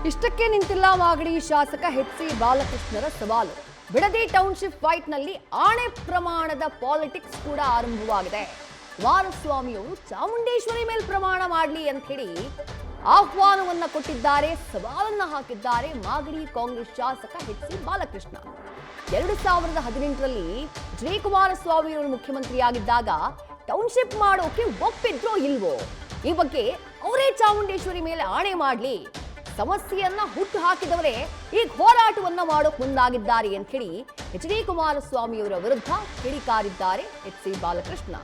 ಇಷ್ಟಕ್ಕೆ ನಿಂತಿಲ್ಲ ಮಾಗಡಿ ಶಾಸಕ ಎಚ್.ಸಿ. ಬಾಲಕೃಷ್ಣರ ಸವಾಲು. ಬಿಡದಿ ಟೌನ್ಶಿಪ್ ಫೈಟ್ನಲ್ಲಿ ಆಣೆ ಪ್ರಮಾಣದ ಪಾಲಿಟಿಕ್ಸ್ ಕೂಡ ಆರಂಭವಾಗಿದೆ. ಕುಮಾರಸ್ವಾಮಿಯವರು ಚಾಮುಂಡೇಶ್ವರಿ ಮೇಲೆ ಪ್ರಮಾಣ ಮಾಡಲಿ ಅಂತ ಹೇಳಿ ಆಹ್ವಾನವನ್ನ ಕೊಟ್ಟಿದ್ದಾರೆ, ಸವಾಲನ್ನ ಹಾಕಿದ್ದಾರೆ ಮಾಗಡಿ ಕಾಂಗ್ರೆಸ್ ಶಾಸಕ ಎಚ್.ಸಿ. ಬಾಲಕೃಷ್ಣ. 2018ರಲ್ಲಿ ಎಚ್ ಡಿ ಕುಮಾರಸ್ವಾಮಿಯವರು ಮುಖ್ಯಮಂತ್ರಿಯಾಗಿದ್ದಾಗ ಟೌನ್ಶಿಪ್ ಮಾಡೋಕೆ ಒಪ್ಪಿದ್ರೋ ಇಲ್ವೋ ಈ ಬಗ್ಗೆ ಅವರೇ ಚಾಮುಂಡೇಶ್ವರಿ ಮೇಲೆ ಆಣೆ ಮಾಡಲಿ, ಸಮಸ್ಯೆಯನ್ನ ಹುಟ್ಟು ಹಾಕಿದವರೇ ಈಗ ಹೋರಾಟವನ್ನ ಮಾಡೋಕ್ ಮುಂದಾಗಿದ್ದಾರೆ ಅಂತ ಹೇಳಿ ಎಚ್ ಡಿ ಕುಮಾರಸ್ವಾಮಿಯವರ ವಿರುದ್ಧ ಕಿಡಿಕಾರಿದ್ದಾರೆ ಎಚ್.ಸಿ. ಬಾಲಕೃಷ್ಣ.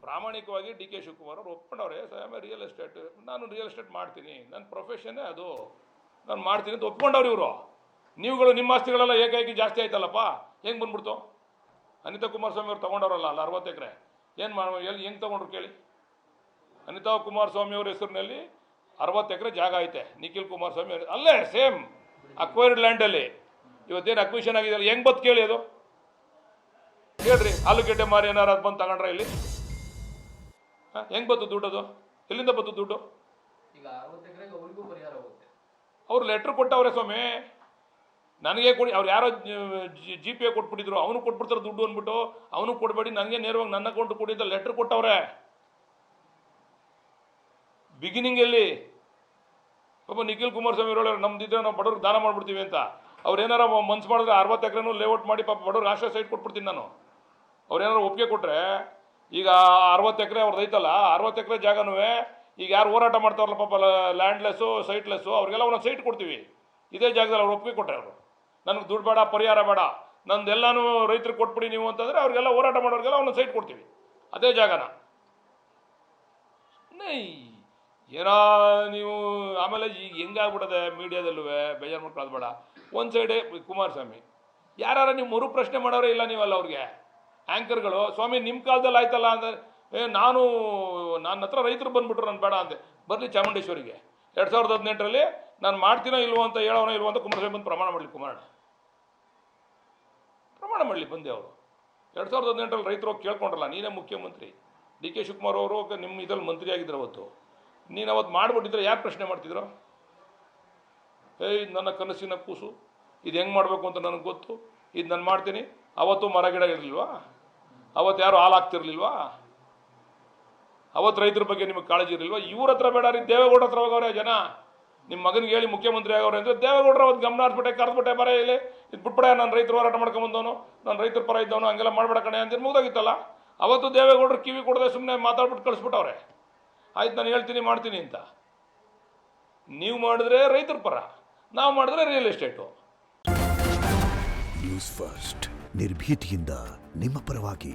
ಪ್ರಾಮಾಣಿಕವಾಗಿ ಡಿ ಕೆ ಶಿವಕುಮಾರ್ ಅವರು ಒಪ್ಕೊಂಡವ್ರೆ. ರಿಯಲ್ ಎಸ್ಟೇಟ್, ನಾನು ರಿಯಲ್ ಎಸ್ಟೇಟ್ ಮಾಡ್ತೀನಿ, ನನ್ನ ಪ್ರೊಫೆಷನ್ನೇ ಅದು, ನಾನು ಮಾಡ್ತೀನಿ ಅಂತ ಒಪ್ಕೊಂಡವ್ರು ಇವರು. ನೀವುಗಳು ನಿಮ್ಮ ಆಸ್ತಿಗಳೆಲ್ಲ ಏಕಾಏಕಿ ಜಾಸ್ತಿ ಆಯ್ತಲ್ಲಪ್ಪ, ಹೆಂಗೆ ಬಂದ್ಬಿಡ್ತು? ಅನಿತಾ ಕುಮಾರಸ್ವಾಮಿ ಅವ್ರು ತೊಗೊಂಡವ್ರಲ್ಲ ಅಲ್ಲ 60 ಎಕರೆ, ಏನು ಎಲ್ಲಿ ಹೆಂಗೆ ತೊಗೊಂಡ್ರು ಕೇಳಿ? ಅನಿತಾ ಕುಮಾರಸ್ವಾಮಿ ಅವ್ರ ಹೆಸರಿನಲ್ಲಿ 60 ಎಕರೆ ಜಾಗ ಐತೆ. ನಿಖಿಲ್ ಕುಮಾರಸ್ವಾಮಿ ಅಲ್ಲೇ ಸೇಮ್ ಅಕ್ವೈರ್ಡ್ ಲ್ಯಾಂಡಲ್ಲಿ ಇವತ್ತೇನು ಅಕ್ವಿಷನ್ ಆಗಿದೆ, ಹೆಂಗೆ ಬತ್ತು ಕೇಳಿ? ಅದು ಕೇಳ್ರಿ. ಆಲೂಗೆಡ್ಡೆ ಮಾರಿ ಏನಾರು ಅದು ಬಂದು ತಗೊಂಡ್ರೆ ಇಲ್ಲಿ ಹೆಂಗೆ ಬತ್ತು ದುಡ್ಡು? ಅದು ಎಲ್ಲಿಂದ ಬತ್ತು ದುಡ್ಡು? ಅವ್ರು ಲೆಟ್ರ್ ಕೊಟ್ಟವ್ರೆ ಸ್ವಾಮಿ, ನನಗೆ ಕೊಡಿ. ಅವ್ರು ಯಾರೋ ಜಿ ಪಿ ಕೊಟ್ಬಿಟ್ಟಿದ್ರು, ಅವನು ಕೊಟ್ಬಿಡ್ತಾರೆ ದುಡ್ಡು ಅಂದ್ಬಿಟ್ಟು, ಅವನು ಕೊಡಬೇಡಿ ನನಗೆ ನೇರವಾಗಿ ನನ್ನ ಅಕೌಂಟ್ ಕೊಡಿ ಅಂತ ಲೆಟ್ರ್ ಕೊಟ್ಟವ್ರೆ ಬಿಗಿನಿಂಗಲ್ಲಿ. ಪಾಪ ನಿಖಿಲ್ ಕುಮಾರಸ್ವಾಮಿ ಅವರು ನಮ್ದಿದ್ರೆ ನಾವು ಬಡವ್ರಿಗೆ ದಾನ ಮಾಡ್ಬಿಡ್ತೀವಿ ಅಂತ. ಅವ್ರು ಏನಾರ ಮನ್ಸು ಮಾಡಿದ್ರೆ 60 ಎಕರೆನೂ ಲೇಔಟ್ ಮಾಡಿ ಪಾಪ ಬಡವ್ರಿಗೆ ಆಶ್ರಯ ಸೈಟ್ ಕೊಟ್ಬಿಡ್ತೀನಿ ನಾನು. ಅವ್ರು ಏನಾರು ಒಪ್ಪಿಗೆ ಕೊಟ್ಟರೆ, ಈಗ 60 ಎಕರೆ ಅವ್ರದ್ದು ಐತಲ್ಲ, 60 ಎಕರೆ ಜಾಗನೂ ಈಗ ಯಾರು ಹೋರಾಟ ಮಾಡ್ತಾರಲ್ಲ ಪಾಪ ಲ್ಯಾಂಡ್ಲೆಸ್ಸು ಸೈಟ್ಲೆಸ್ಸು, ಅವ್ರಿಗೆಲ್ಲ ಒಂದೊಂದು ಸೈಟ್ ಕೊಡ್ತೀವಿ. ಇದೇ ಜಾಗದಲ್ಲಿ ಅವ್ರು ಒಪ್ಪಿಗೆ ಕೊಟ್ಟರೆ, ಅವರು ನನಗೆ ದುಡ್ಡು ಬೇಡ, ಪರಿಹಾರ ಬೇಡ, ನಂದೆಲ್ಲನೂ ರೈತರಿಗೆ ಕೊಟ್ಬಿಡಿ ನೀವು ಅಂತಂದರೆ ಅವ್ರಿಗೆಲ್ಲ ಹೋರಾಟ ಮಾಡೋರಿಗೆಲ್ಲ ಒಂದೊಂದು ಸೈಟ್ ಕೊಡ್ತೀವಿ ಅದೇ ಜಾಗನ. ಏನೋ ನೀವು ಆಮೇಲೆ ಈಗ ಹೆಂಗಾಗ್ಬಿಡದೆ ಮೀಡಿಯಾದಲ್ಲೂ ಬೇಜಾರು ಮಾಡ್ಕೊಳ್ಳೋದು ಬೇಡ. ಒಂದು ಸೈಡೇ ಕುಮಾರಸ್ವಾಮಿ, ಯಾರು ನೀವು ಮರು ಪ್ರಶ್ನೆ ಮಾಡೋರೇ ಇಲ್ಲ ನೀವಲ್ಲ ಅವ್ರಿಗೆ. ಆ್ಯಂಕರ್ಗಳು, ಸ್ವಾಮಿ ನಿಮ್ಮ ಕಾಲದಲ್ಲಿ ಆಯ್ತಲ್ಲ ಅಂದರೆ ನನ್ನ ಹತ್ರ ರೈತರು ಬಂದುಬಿಟ್ರು, ನಾನು ಬೇಡ ಅಂದೆ. ಬರಲಿ ಚಾಮುಂಡೇಶ್ವರಿಗೆ 2018ರಲ್ಲಿ ನಾನು ಮಾಡ್ತೀನೋ ಇಲ್ವೋ ಅಂತ ಹೇಳೋನೋ ಇಲ್ವೋ ಅಂತ ಕುಮಾರಸ್ವಾಮಿ ಬಂದು ಪ್ರಮಾಣ ಮಾಡಲಿ. ಪ್ರಮಾಣ ಮಾಡಲಿ ಬಂದೆ ಅವರು. 2018ರಲ್ಲಿ ರೈತರು ಹೋಗಿ ಕೇಳ್ಕೊಂಡ್ರಲ್ಲ, ನೀನೇ ಮುಖ್ಯಮಂತ್ರಿ, ಡಿ ಕೆ ಶಿವಕುಮಾರ್ ಅವರು ನಿಮ್ಮ ಇದ್ರಲ್ಲಿ ಮಂತ್ರಿ ಆಗಿದ್ರು ಅವತ್ತು, ನೀನು ಅವತ್ತು ಮಾಡಿಬಿಟ್ಟಿದ್ರೆ ಯಾರು ಪ್ರಶ್ನೆ ಮಾಡ್ತಿದ್ರು? ನನ್ನ ಕನಸಿನ ಕೂಸು, ಇದು ಹೆಂಗೆ ಮಾಡಬೇಕು ಅಂತ ನನಗೆ ಗೊತ್ತು, ಇದು ನಾನು ಮಾಡ್ತೀನಿ. ಅವತ್ತು ಮರ ಗಿಡ ಇರಲಿಲ್ವಾ? ಅವತ್ತು ಯಾರು ಹಾಲು ಹಾಕ್ತಿರ್ಲಿಲ್ವಾ? ಅವತ್ತು ರೈತರ ಬಗ್ಗೆ ನಿಮಗೆ ಕಾಳಜಿ ಇರಲಿಲ್ವಾ? ಇವ್ರ ಹತ್ರ ಬೇಡ ರೀ, ದೇವೇಗೌಡ ಹತ್ರ ಹೋಗವ್ರೆ ಜನ. ನಿಮ್ಮ ಮಗನಿಗೆ ಹೇಳಿ ಮುಖ್ಯಮಂತ್ರಿ ಆಗವ್ರೆ ಅಂದರೆ ದೇವೇಗೌಡರು ಅವತ್ತು ಗಮನ ಹರಿಸ್ಬಿಟ್ಟೆ, ಕರೆದ್ಬಿಟ್ಟೆ, ಬರ ಇಲ್ಲಿ ಇದು ಬಿಟ್ಬಿಡೆ, ನಾನು ರೈತರು ಹೋರಾಟ ಮಾಡ್ಕೊಂಬಂದವನು, ನಾನು ರೈತರ ಪರ ಇದ್ದವನು, ಹಂಗೆಲ್ಲ ಮಾಡಬೇಡ ಕಣೆ ಅಂತ ಮುಗ್ದಾಗಿತ್ತಲ್ಲ. ಅವತ್ತು ದೇವೇಗೌಡರು ಕಿವಿ ಕೊಡದೆ ಸುಮ್ಮನೆ ಮಾತಾಡ್ಬಿಟ್ಟು ಕಳಿಸ್ಬಿಟ್ಟವ್ರೆ. ಆಯ್ತು ನಾನು ಹೇಳ್ತೀನಿ ಮಾಡ್ತೀನಿ ಅಂತ. ನೀವು ಮಾಡಿದ್ರೆ ರೈತರ ಪರ, ನಾವು ಮಾಡಿದ್ರೆ ರಿಯಲ್ ಎಸ್ಟೇಟು. ನ್ಯೂಸ್ ಫಸ್ಟ್ ನಿರ್ಭೀತಿಯಿಂದ ನಿಮ್ಮ ಪರವಾಗಿ.